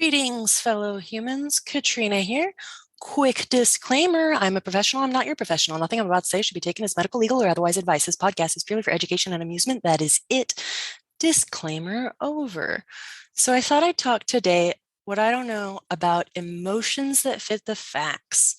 Greetings, fellow humans. Katrina here. Quick disclaimer, I'm a professional. I'm not your professional. Nothing I'm about to say should be taken as medical, legal, or otherwise advice. This podcast is purely for education and amusement. That is it. Disclaimer over. So I thought I'd talk today what I don't know about emotions that fit the facts.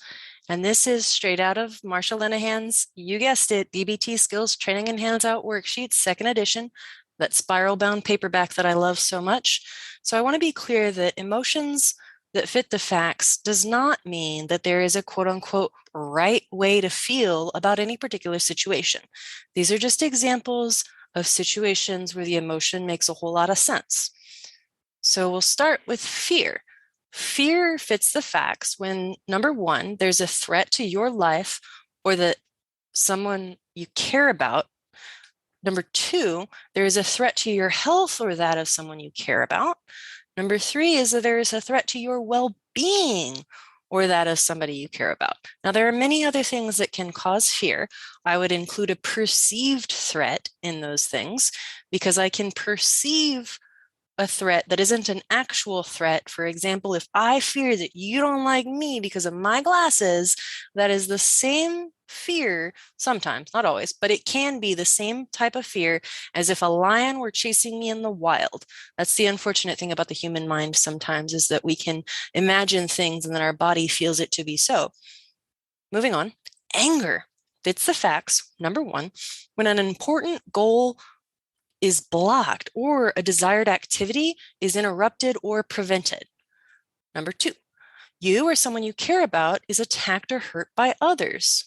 And this is straight out of Marsha Linehan's, you guessed it, DBT Skills Training and Handout Worksheets, second edition, that spiral bound paperback that I love so much. So I want to be clear that emotions that fit the facts does not mean that there is a quote unquote right way to feel about any particular situation. These are just examples of situations where the emotion makes a whole lot of sense. So we'll start with fear. Fear fits the facts when, number one, there's a threat to your life or that someone you care about. Number two, there is a threat to your health or that of someone you care about. Number three is that there is a threat to your well-being or that of somebody you care about. Now, there are many other things that can cause fear. I would include a perceived threat in those things because I can perceive a threat that isn't an actual threat. For example, if I fear that you don't like me because of my glasses, that is the same fear, sometimes, not always, but it can be the same type of fear as if a lion were chasing me in the wild. That's the unfortunate thing about the human mind sometimes, is that we can imagine things and then our body feels it to be so. Moving on, anger fits the facts. Number one, when an important goal is blocked or a desired activity is interrupted or prevented. Number two, you or someone you care about is attacked or hurt by others.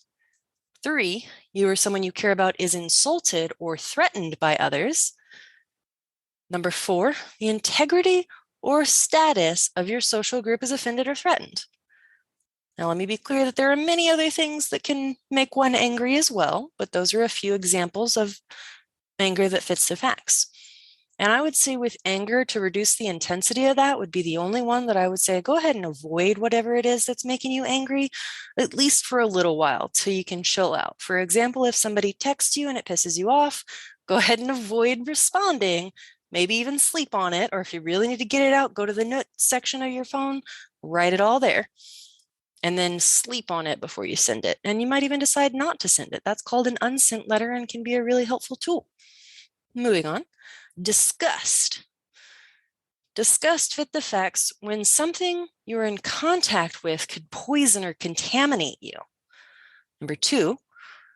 Three, you or someone you care about is insulted or threatened by others. Number four, the integrity or status of your social group is offended or threatened. Now, let me be clear that there are many other things that can make one angry as well, but those are a few examples of anger that fits the facts. And I would say with anger, to reduce the intensity of that would be the only one that I would say, go ahead and avoid whatever it is that's making you angry, at least for a little while, till you can chill out. For example, if somebody texts you and it pisses you off, go ahead and avoid responding, maybe even sleep on it. Or if you really need to get it out, go to the note section of your phone, write it all there, and then sleep on it before you send it. And you might even decide not to send it. That's called an unsent letter and can be a really helpful tool. Moving on, disgust. Disgust fit the facts when something you're in contact with could poison or contaminate you. Number two,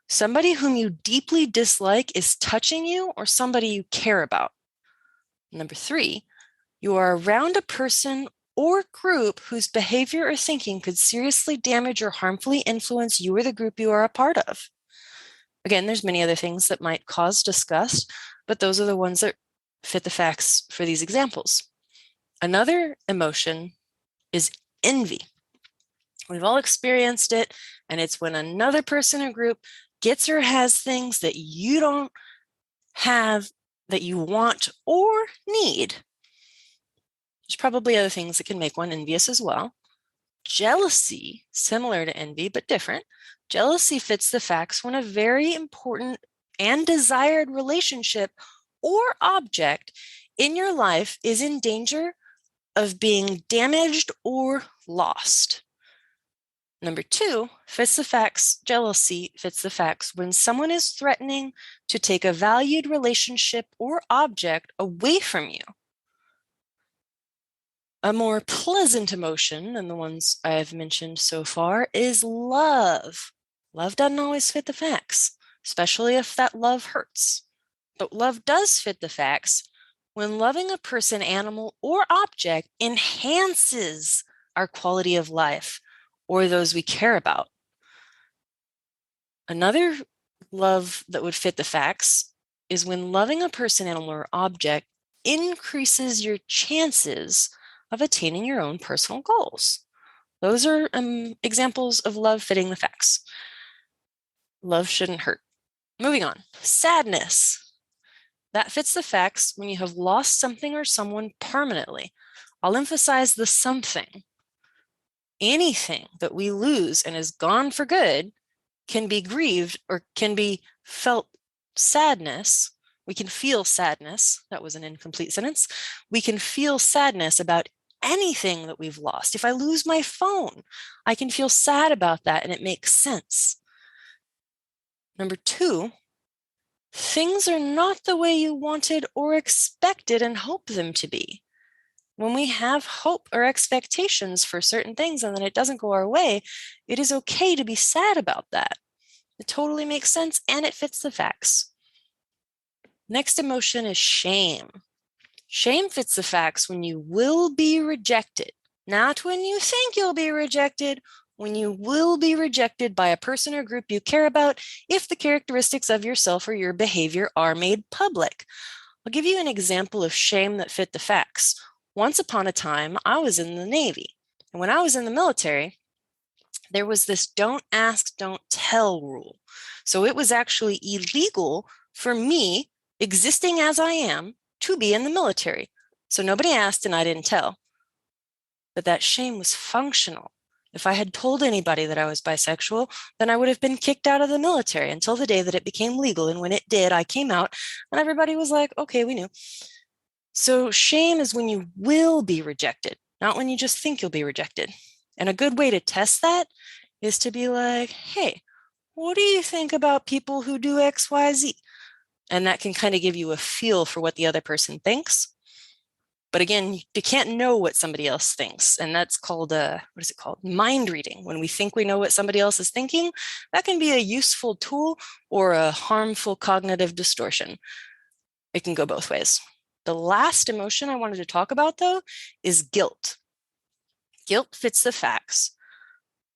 somebody whom you deeply dislike is touching you or somebody you care about. Number three, you are around a person or group whose behavior or thinking could seriously damage or harmfully influence you or the group you are a part of. Again, there's many other things that might cause disgust, but those are the ones that fit the facts for these examples. Another emotion is envy. We've all experienced it, and it's when another person or group gets or has things that you don't have, that you want or need. There's probably other things that can make one envious as well. Jealousy, similar to envy, but different. Jealousy fits the facts when a very important and desired relationship or object in your life is in danger of being damaged or lost. Number two, fits the facts. Jealousy fits the facts when someone is threatening to take a valued relationship or object away from you. A more pleasant emotion than the ones I've mentioned so far is love. Love doesn't always fit the facts, especially if that love hurts. But love does fit the facts when loving a person, animal, or object enhances our quality of life or those we care about. Another love that would fit the facts is when loving a person, animal, or object increases your chances of attaining your own personal goals. Those are examples of love fitting the facts. Love shouldn't hurt. Moving on, sadness. That fits the facts when you have lost something or someone permanently. I'll emphasize the something. Anything that we lose and is gone for good can be grieved or can be felt sadness. We can feel sadness. That was an incomplete sentence. We can feel sadness about anything that we've lost. If I lose my phone, I can feel sad about that and it makes sense. Number two, things are not the way you wanted or expected and hope them to be. When we have hope or expectations for certain things and then it doesn't go our way, it is okay to be sad about that. It totally makes sense and it fits the facts. Next emotion is shame. Shame fits the facts when you will be rejected, not when you think you'll be rejected, when you will be rejected by a person or group you care about if the characteristics of yourself or your behavior are made public. I'll give you an example of shame that fit the facts. Once upon a time, I was in the Navy. And when I was in the military, there was this don't ask, don't tell rule. So it was actually illegal for me, existing as I am, to be in the military. So nobody asked and I didn't tell. But that shame was functional. If I had told anybody that I was bisexual, then I would have been kicked out of the military until the day that it became legal. And when it did, I came out and everybody was like, okay, we knew. So shame is when you will be rejected, not when you just think you'll be rejected. And a good way to test that is to be like, hey, what do you think about people who do X, Y, Z? And that can kind of give you a feel for what the other person thinks. But again, you can't know what somebody else thinks. And that's called, what is it called? Mind reading. When we think we know what somebody else is thinking, that can be a useful tool or a harmful cognitive distortion. It can go both ways. The last emotion I wanted to talk about, though, is guilt. Guilt fits the facts.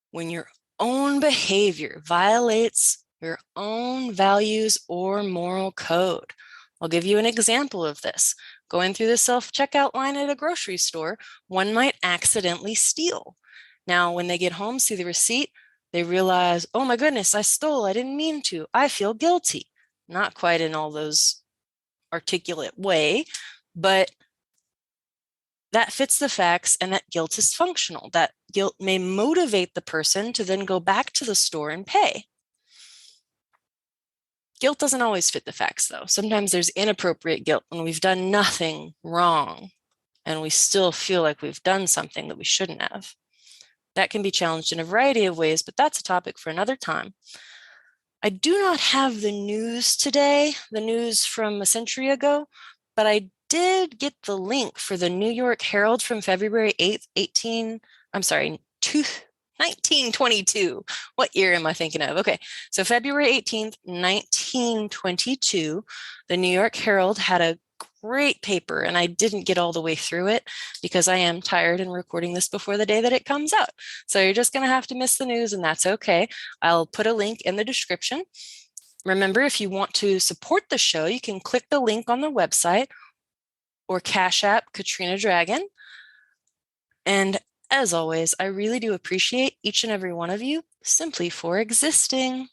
When your own behavior violates your own values or moral code. I'll give you an example of this. Going through the self-checkout line at a grocery store, one might accidentally steal. Now, when they get home, see the receipt, they realize, oh my goodness, I stole, I didn't mean to, I feel guilty. Not quite in all those articulate way, but that fits the facts and that guilt is functional. That guilt may motivate the person to then go back to the store and pay. Guilt doesn't always fit the facts, though. Sometimes there's inappropriate guilt when we've done nothing wrong and we still feel like we've done something that we shouldn't have. That can be challenged in a variety of ways, but that's a topic for another time. I do not have the news today, the news from a century ago, but I did get the link for the New York Herald from February 8th, 1922. What year am I thinking of? Okay, so February 18th, 1922, the New York Herald had a great paper, and I didn't get all the way through it because I am tired and recording this before the day that it comes out. So you're just going to have to miss the news, and that's okay. I'll put a link in the description. Remember, if you want to support the show, you can click the link on the website or Cash App Katrina Dragon. And as always, I really do appreciate each and every one of you simply for existing.